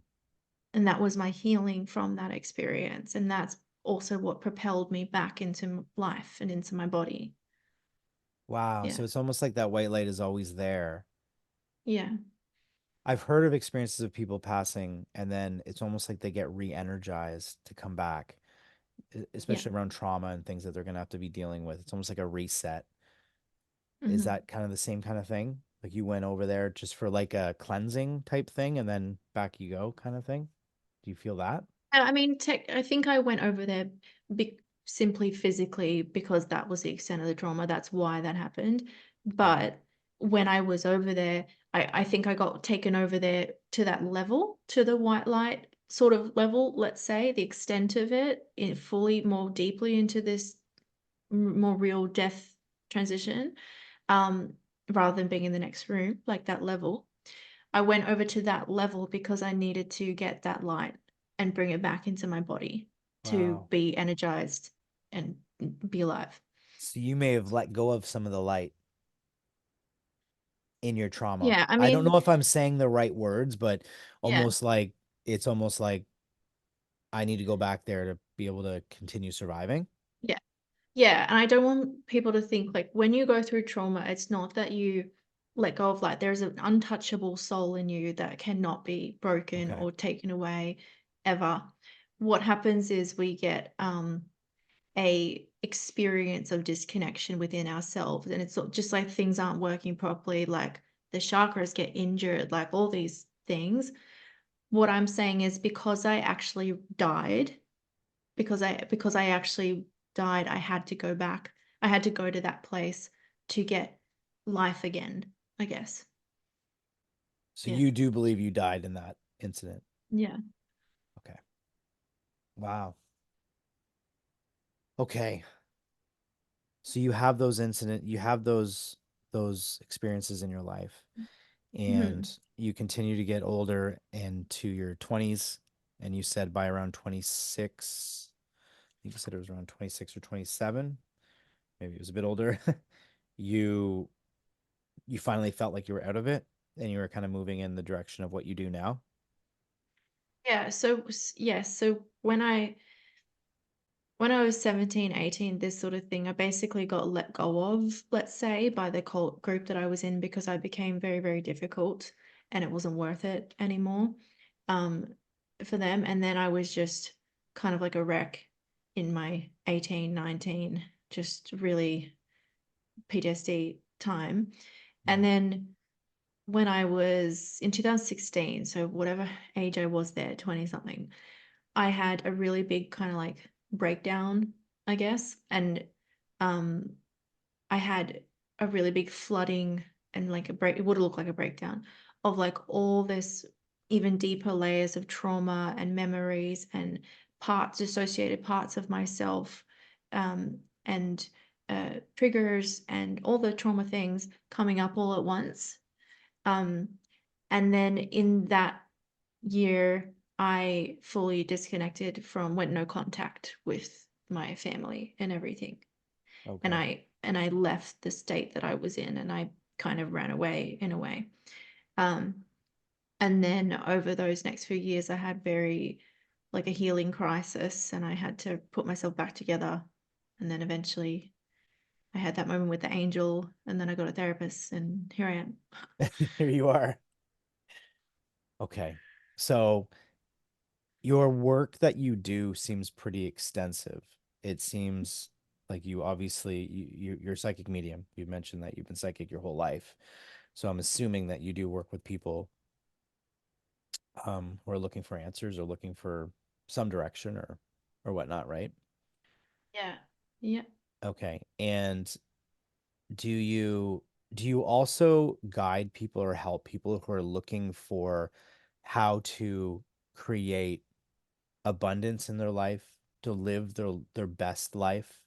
And that was my healing from that experience. And that's also what propelled me back into life and into my body. Wow. Yeah. So it's almost like that white light is always there. Yeah. I've heard of experiences of people passing and then it's almost like they get re-energized to come back, Yeah. especially around trauma and things that they're going to have to be dealing with. It's almost like a reset. Is Hmm. that kind of the same kind of thing? Like you went over there just for like a cleansing type thing and then back you go kind of thing? Do you feel that? I mean, I think I went over there simply physically because that was the extent of the trauma. That's why that happened. Yeah. But when I was over there, I think I got taken over there to that level, to the white light sort of level, let's say, the extent of it, in fully more deeply into this more real death transition, um, rather than being in the next room, like that level. I went over to that level because I needed to get that light and bring it back into my body to Wow. be energized and be alive. So you may have let go of some of the light in your trauma. Yeah, I I don't mean, know if I'm saying the right words, but yeah, almost like it's almost like I need to go back there to be able to continue surviving. yeah, yeah. And I don't want people to think like when you go through trauma, it's not that you let go of light. There's an untouchable soul in you that cannot be broken Okay. or taken away ever. What happens is we get a experience of disconnection within ourselves, and it's just like things aren't working properly, like the chakras get injured, like all these things. What I'm saying is, because I actually died, because I actually died, I had to go back. I had to go to that place to get life again, I guess. So Yeah. you do believe you died in that incident. Yeah. Okay. Wow. Okay. So you have you have those experiences in your life and Hmm. you continue to get older into your 20s and you said by around 26, I think you said it was around 26 or 27, maybe it was a bit older. you you finally felt like you were out of it and you were kind of moving in the direction of what you do now. Yeah. So, yes. So when I was 17, 18, this sort of thing, I basically got let go of, let's say, by the cult group that I was in, because I became very, very difficult and it wasn't worth it anymore um, for them. And then I was just kind of like a wreck in my 18, 19, just really PTSD time. And Right. then when I was in 2016, so whatever age I was there, 20 something, I had a really big kind of like breakdown, I guess. And um, I had a really big flooding and like a break, it would look like a breakdown of like all this even deeper layers of trauma and memories and parts, associated parts of myself, and triggers and all the trauma things coming up all at once. Um, and then in that year, I fully disconnected from, went no contact with my family and everything. And Okay. I left the state that I was in, and I kind of ran away in a way. Um, and then over those next few years, I had very like a healing crisis, and I had to put myself back together. And then eventually I had that moment with the angel, and then I got a therapist, and here I am. Here you are. Okay. So your work that you do seems pretty extensive. It seems like you obviously you're a psychic medium. You mentioned that you've been psychic your whole life. So I'm assuming that you do work with people who are looking for answers or looking for some direction or whatnot, right? Yeah. Yeah. Okay. And do you do you also guide people or help people who are looking for how to create abundance in their life, to live their best life?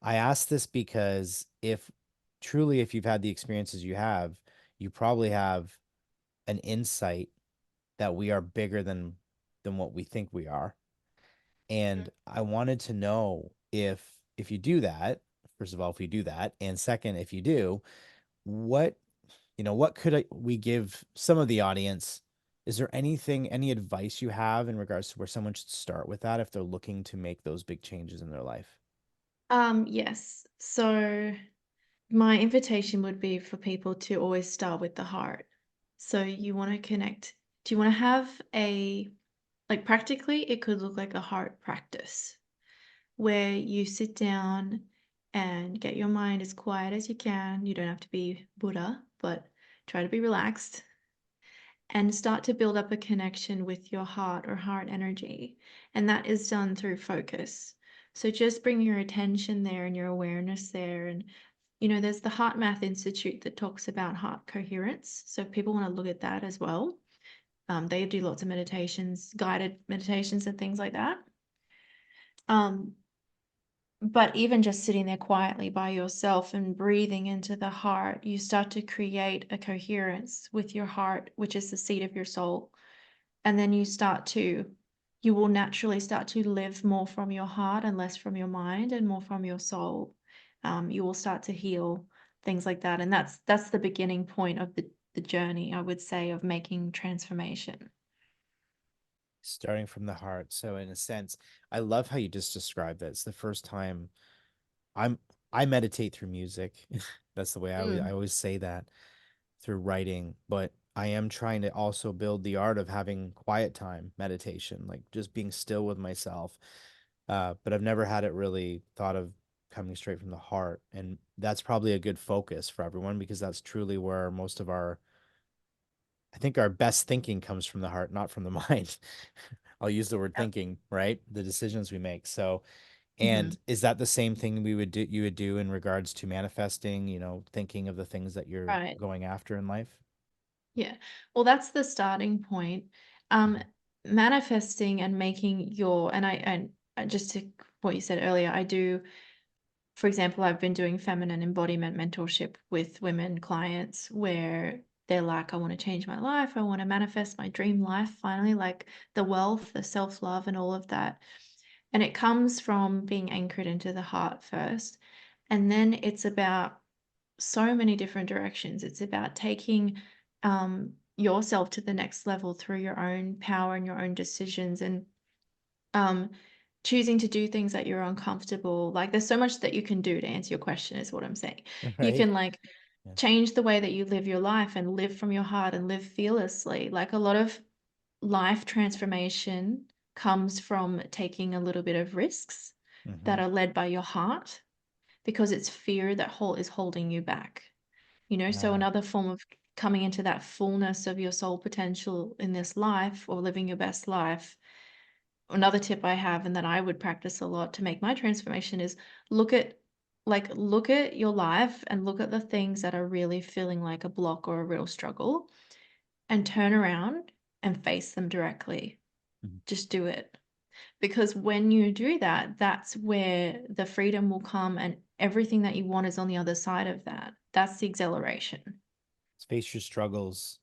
I ask this because if you've had the experiences you have, you probably have an insight that we are bigger than what we think we are. And I wanted to know if you do that, first of all, if you do that, and second, if you do, what what could we give some of the audience? Is there any advice you have in regards to where someone should start with that if they're looking to make those big changes in their life? Yes. So my invitation would be for people to always start with the heart. So you want to connect. Do you want to have a, like practically, it could look like a heart practice where you sit down and get your mind as quiet as you can. You don't have to be Buddha, but try to be relaxed and start to build up a connection with your heart or heart energy. And that is done through focus. So just bring your attention there and your awareness there. And, there's the Heart Math Institute that talks about heart coherence. So if people want to look at that as well. They do lots of meditations, guided meditations, and things like that. Um, but even just sitting there quietly by yourself and breathing into the heart, you start to create a coherence with your heart, which is the seat of your soul. And then you will naturally start to live more from your heart and less from your mind and more from your soul. You will start to heal, things like that. And that's the beginning point of the journey, I would say, of making transformation. Starting from the heart. So in a sense, I love how you just described that. It's the first time I'm I meditate through music. That's the way I Mm. always say that, through writing, but I am trying to also build the art of having quiet time meditation, like just being still with myself. But I've never had it really thought of coming straight from the heart. And that's probably a good focus for everyone because that's truly where most of I think our best thinking comes from the heart, not from the mind. I'll use the word Yep. thinking, right? The decisions we make. So, and Mhm. is that the same thing you would do in regards to manifesting, thinking of the things that you're Right. going after in life? Yeah. Well, that's the starting point. Um, Mhm. Manifesting and making your, and just to what you said earlier, I do, for example, I've been doing feminine embodiment mentorship with women clients where they're like, I want to change my life. I want to manifest my dream life finally, like the wealth, the self-love, and all of that. And it comes from being anchored into the heart first. And then it's about so many different directions. It's about taking yourself to the next level through your own power and your own decisions, and um, choosing to do things that you're uncomfortable. Like there's so much that you can do to answer your question, is what I'm saying. You Right? can like Yeah. change the way that you live your life and live from your heart and live fearlessly. Like a lot of life transformation comes from taking a little bit of risks that Hmm. are led by your heart because it's fear that is holding you back. So Uh, another form of coming into that fullness of your soul potential in this life or living your best life, another tip I have and that I would practice a lot to make my transformation is look at look at your life and look at the things that are really feeling like a block or a real struggle and turn around and face them directly. Mhm. Just do it. Because when you do that, that's where the freedom will come and everything that you want is on the other side of that. That's the exhilaration. Face your struggles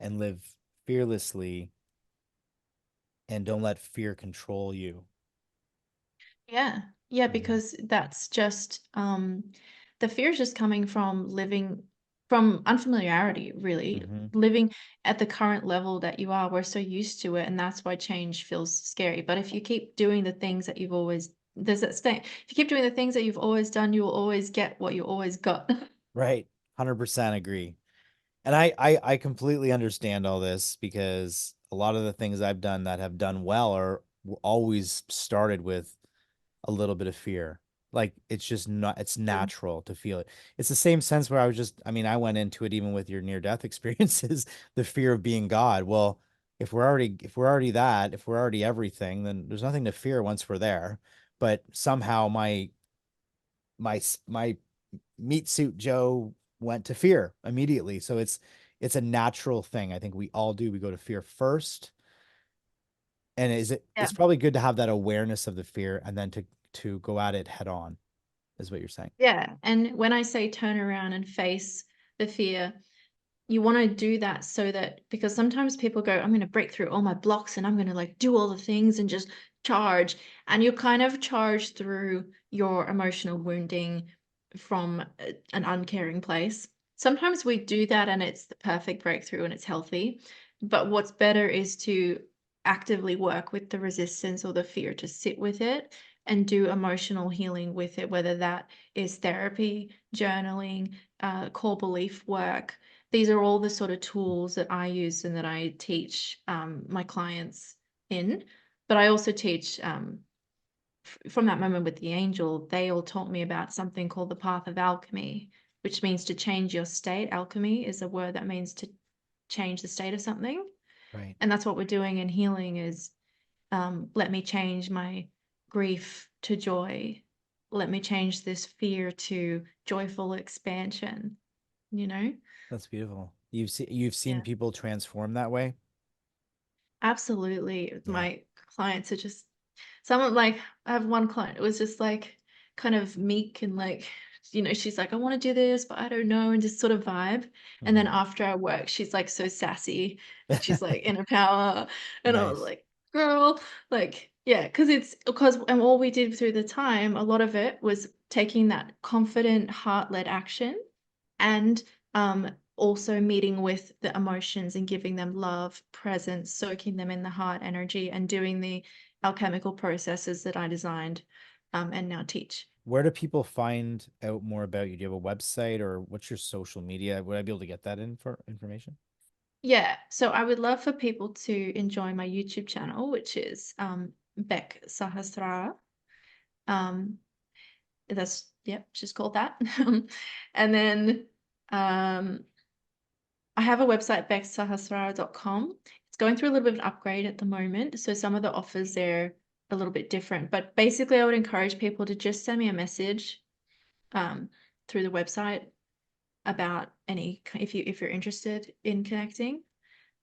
and live fearlessly, and don't let fear control you. Yeah. Yeah, Mhm. because that's just the fear is just coming from living from unfamiliarity, really. Mhm. Living at the current level that you are, we're so used to it, and that's why change feels scary. But if you keep doing the things that you've always there's that state. If you keep doing the things that you've always done, you will always get what you always got. Right. 100% agree. And I completely understand all this because a lot of the things I've done that have done well are always started with a little bit of fear. Like it's just not, it's Mm. natural to feel it. It's the same sense where I was just, I mean, I went into it even with your near death experiences, the fear of being God. Well, if we're already everything, then there's nothing to fear once we're there. But somehow my meat suit Joe went to fear immediately. So it's a natural thing. I think we all do. We go to fear first. And Yeah. it's probably good to have that awareness of the fear and then to go at it head on, is what you're saying. Yeah. And when I say turn around and face the fear, you want to do that so that because sometimes people go, I'm going to break through all my blocks and I'm going to like do all the things and just charge. And you kind of charge through your emotional wounding from an uncaring place. Sometimes we do that and it's the perfect breakthrough and it's healthy. But what's better is to actively work with the resistance or the fear, to sit with it and do emotional healing with it, whether that is therapy, journaling, core belief work. These are all the sort of tools that I use and that I teach my clients in. But I also teach from that moment with the angel, they all taught me about something called the path of alchemy, which means to change your state. Alchemy is a word that means to change the state of something. Right. And that's what we're doing in healing is let me change my grief to joy. Let me change this fear to joyful expansion, you know? That's beautiful. You've seen Yeah. people transform that way? Absolutely. Yeah. My clients are just someone like I have one client, it was just like kind of meek and like, she's like, I want to do this, but I don't know, and just sort of vibe. And then Mhm. after our work, she's like so sassy. She's like in her power. And I was Nice. like, girl, like, yeah, and all we did through the time, a lot of it was taking that confident, heart-led action and also meeting with the emotions and giving them love, presence, soaking them in the heart energy, and doing the alchemical processes that I designed and now teach. Where do people find out more about you? Do you have a website or what's your social media? Would I be able to get that information? Yeah, so I would love for people to enjoy my YouTube channel, which is Becc Sahasrara. Um, that's, yep, she's called that. And then um, I have a website, becsahasrara.com. It's going through a little bit of an upgrade at the moment. So some of the offers there are a little bit different. But basically, I would encourage people to just send me a message um, through the website about if you're interested in connecting.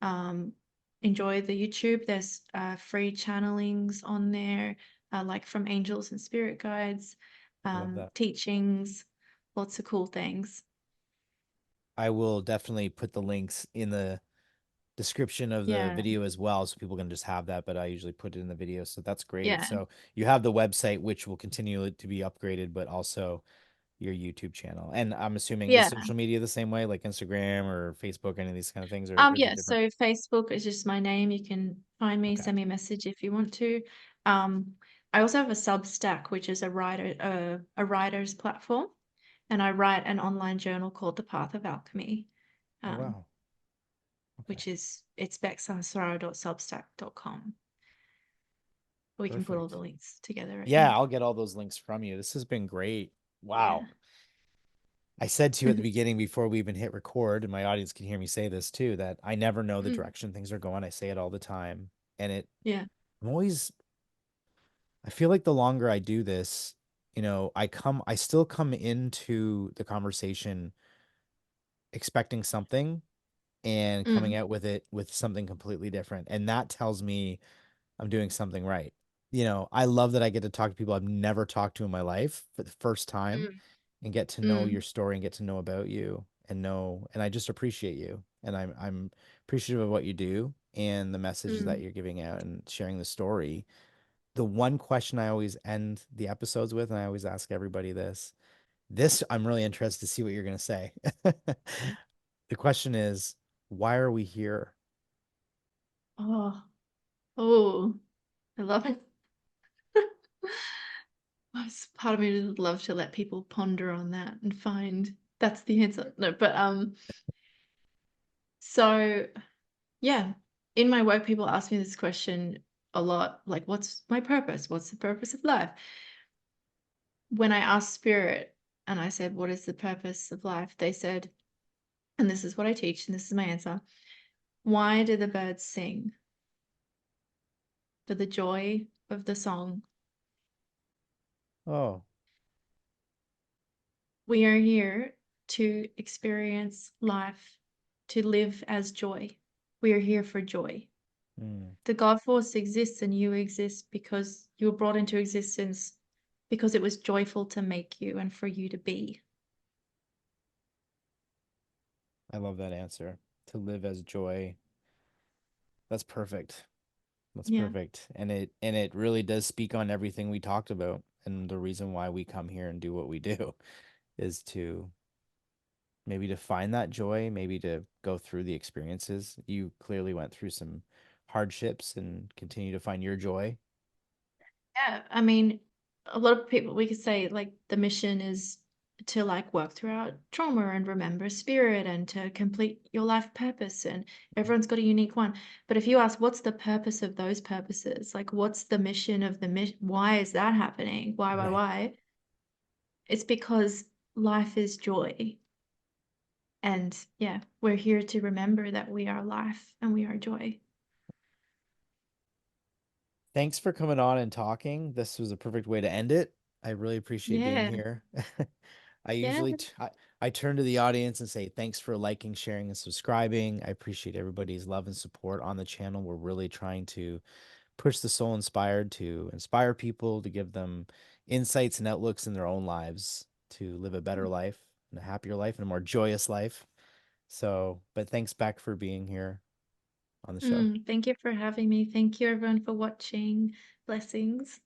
Um, enjoy the YouTube. There's free channelings on there, like from angels and spirit guides, Love that. teachings, lots of cool things. I will definitely put the links in the description of the Yeah, video as well, so people can just have that, but I usually put it in the video. So that's great. yeah, So you have the website, which will continue to be upgraded, but also your YouTube channel. And I'm assuming is yeah. social media the same way, like Instagram or Facebook, any of these kind of things, or is it Yeah, different? so Facebook is just my name. You can find me, Okay. send me a message if you want to. Um, I also have a Substack, which is a writer's platform, and I write an online journal called The Path of Alchemy, Oh, um, wow. Okay. which is it's becksahasrara.substack.com. We can put all the Perfect. links together at the Yeah, end. I'll get all those links from you. This has been great. Yeah. Wow. I said to you at the beginning before we even hit record, and my audience can hear me say this too, that I never know the Mm, direction things are going. I say it all the time. And yeah. I'm always, I feel like the longer I do this, I still come into the conversation expecting something and coming Mm, out with it with something completely different. And that tells me I'm doing something right. I love that I get to talk to people I've never talked to in my life for the first time mm, and get to know your mm, story and get to know about you and I just appreciate you. And I'm appreciative of what you do and the messages that mm. you're giving out and sharing the story. The one question I always end the episodes with, and I always ask everybody this I'm really interested to see what you're going to say. The question is, why are we here? Oh, oh, I love it. Part of me would love to let people ponder on that and find that's the answer. No, but so yeah, in my work, people ask me this question a lot, like, what's my purpose? What's the purpose of life? When I asked Spirit and I said, what is the purpose of life? They said, and this is what I teach, and this is my answer. Why do the birds sing? For the joy of the song. Oh, We are here to experience life, to live as joy. We are here for joy. hmm, The God force exists and you exist because you were brought into existence because it was joyful to make you and for you to be. I love that answer. To live as joy. That's perfect. That's Yeah. perfect. And it really does speak on everything we talked about. And the reason why we come here and do what we do is to maybe to find that joy, maybe to go through the experiences. You clearly went through some hardships and continue to find your joy. Yeah. I mean, a lot of people, we could say like the mission is to like work through our trauma and remember spirit and to complete your life purpose. And everyone's got a unique one. But if you ask, what's the purpose of those purposes? Like, what's the mission of the mission? Why is that happening? Right. Why? It's because life is joy. And yeah, we're here to remember that we are life and we are joy. Thanks for coming on and talking. This was a perfect way to end it. I really appreciate being Yeah. here. I Yeah. usually I turn to the audience and say thanks for liking, sharing, and subscribing. I appreciate everybody's love and support on the channel. We're really trying to push the soul inspired to inspire people, to give them insights and outlooks in their own lives to live a better life and a happier life and a more joyous life. So, but thanks back for being here on the show. Thank you for having me. Thank you, everyone, for watching. Blessings.